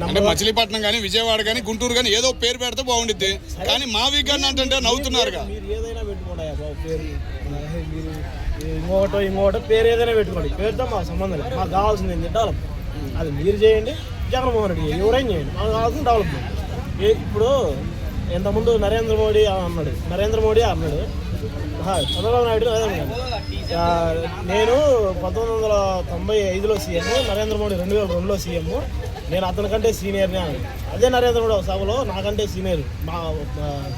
అంటే మచిలీపట్నం కానీ విజయవాడ కానీ గుంటూరు కానీ ఏదో పేరు పెడితే బాగుండిద్ది, కానీ మా వీకెండ్ అంటే నవ్వుతున్నారుగా. మీరు ఏదైనా పెట్టుకోండి బాబు పేరు, మీరు ఇంకోటో పేరు ఏదైనా పెట్టుకోండి, పేరుతో మాకు సంబంధం లేదు. మాకు కావాల్సింది ఏంటి? డెవలప్. అది మీరు చేయండి, జగన్మోహన్ రెడ్డి ఎవరైనా చేయండి, మాకు కావాల్సింది డెవలప్మెంట్. ఇప్పుడు ఇంతకుముందు నరేంద్ర మోడీ అన్నాడు, చంద్రబాబు నాయుడు అదే అన్నాడు, నేను 1995లో సీఎం, నరేంద్ర మోడీ 2002లో సీఎం, నేను అతని కంటే సీనియర్ని అని. అదే నరేంద్ర మోడీ సభలో నాకంటే సీనియర్, మా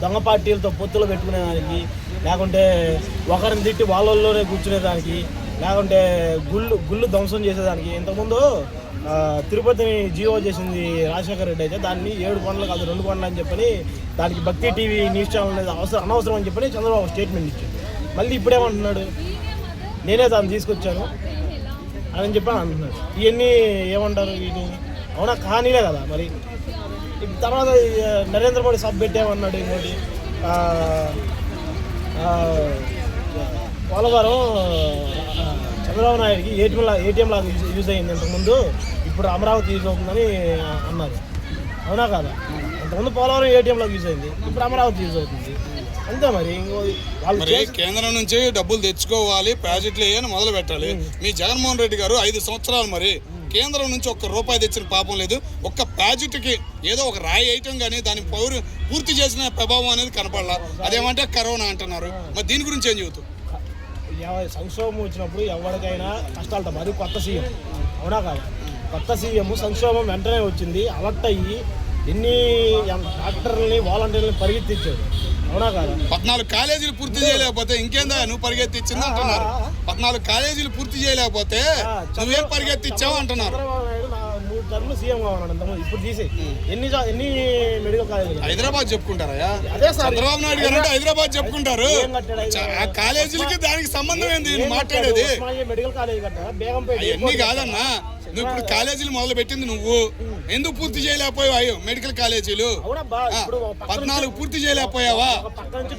దొంగ పార్టీలతో పొత్తులు పెట్టుకునేదానికి, లేకుంటే ఒకరిని తిట్టి వాళ్ళల్లోనే కూర్చునేదానికి, లేకుంటే గుళ్ళు ధ్వంసం చేసేదానికి. ఇంతకుముందు తిరుపతిని జీవో చేసింది రాజశేఖర రెడ్డి అయితే దాన్ని 7 కొండలు కాదు 2 కొండలు అని చెప్పని దానికి భక్తి టీవీ న్యూస్ ఛానల్ అనేది అనవసరం అని చెప్పని చంద్రబాబు స్టేట్మెంట్ ఇచ్చాడు. మళ్ళీ ఇప్పుడేమంటున్నాడు, నేనే దాన్ని తీసుకొచ్చాను అని చెప్పని అంటున్నాడు. ఇవన్నీ ఏమంటారు వీటిని? అవునా, కహానీలే కదా. మరి తర్వాత నరేంద్ర మోడీ సభ పెట్టామన్నాడు. ఇంకోటి పోలవరం చంద్రబాబు నాయుడికి ఏటీఎం లాగా యూజ్ అయింది ఇంతకుముందు, ఇప్పుడు అమరావతి యూజ్ అవుతుందని అన్నారు. అవునా కాదా? ఇంతకుముందు పోలవరం ఏటీఎం లాగా యూజ్ అయింది, ఇప్పుడు అమరావతి యూజ్ అవుతుంది. అంతే. మరి వాళ్ళు కేంద్రం నుంచి డబ్బులు తెచ్చుకోవాలి, ప్రాజెక్టులు అని మొదలు పెట్టాలి. మీ జగన్మోహన్ రెడ్డి గారు 5 సంవత్సరాలు మరి కేంద్రం నుంచి ఒక్క రూపాయి తెచ్చిన పాపం లేదు. ఒక్క ప్రాజెక్టుకి ఏదో ఒక రాయి వేయటం కానీ దాని పూర్తి చేసిన ప్రభావం అనేది కనపడాల. అదేమంటే కరోనా అంటున్నారు. మరి దీని గురించి ఏం చెబుతారు? సంక్షోభం వచ్చినప్పుడు ఎవరికైనా కష్టాలు తప్ప. అది కొత్త సీఎం, అవునా కాదు? కొత్త సీఎం సంక్షోభం వెంటనే వచ్చింది, అలర్ట్ అయ్యి ఎన్ని డాక్టర్లని వాలంటీర్లని పరిగెత్తించాడు, అవునా కాదు? 14 కాలేజీలు పూర్తి చేయలేకపోతే ఇంకేందా నువ్వు పరిగెత్తిచ్చింది అంటున్నారు. 14 కాలేజీలు పూర్తి చేయలేకపోతే నువ్వేం పరిగెత్తిచ్చావు అంటున్నారు. 3 టర్మ్లు సీఎం కావాలన్నాడు, ఇప్పుడు తీసి ఎన్ని మెడికల్ కాలేజీలు హైదరాబాద్ చెప్పుకుంటారా? అదే సార్, చంద్రబాబు నాయుడు గారు అంటే హైదరాబాద్ చెప్పుకుంటారు. ఆ కాలేజీలకి దానికి సంబంధం ఏంది మాట్లాడేది? మెడికల్ కాలేజీ కట్టారా? బేగంపేట అవన్నీ కాదన్నా, నువ్వు ఇప్పుడు కాలేజీలు మొదలు పెట్టింది నువ్వు, ఎందుకు పూర్తి చేయలేకపోయావు మెడికల్ కాలేజీలు? 14 పూర్తి చేయలేకపోయావా? పక్క నుంచి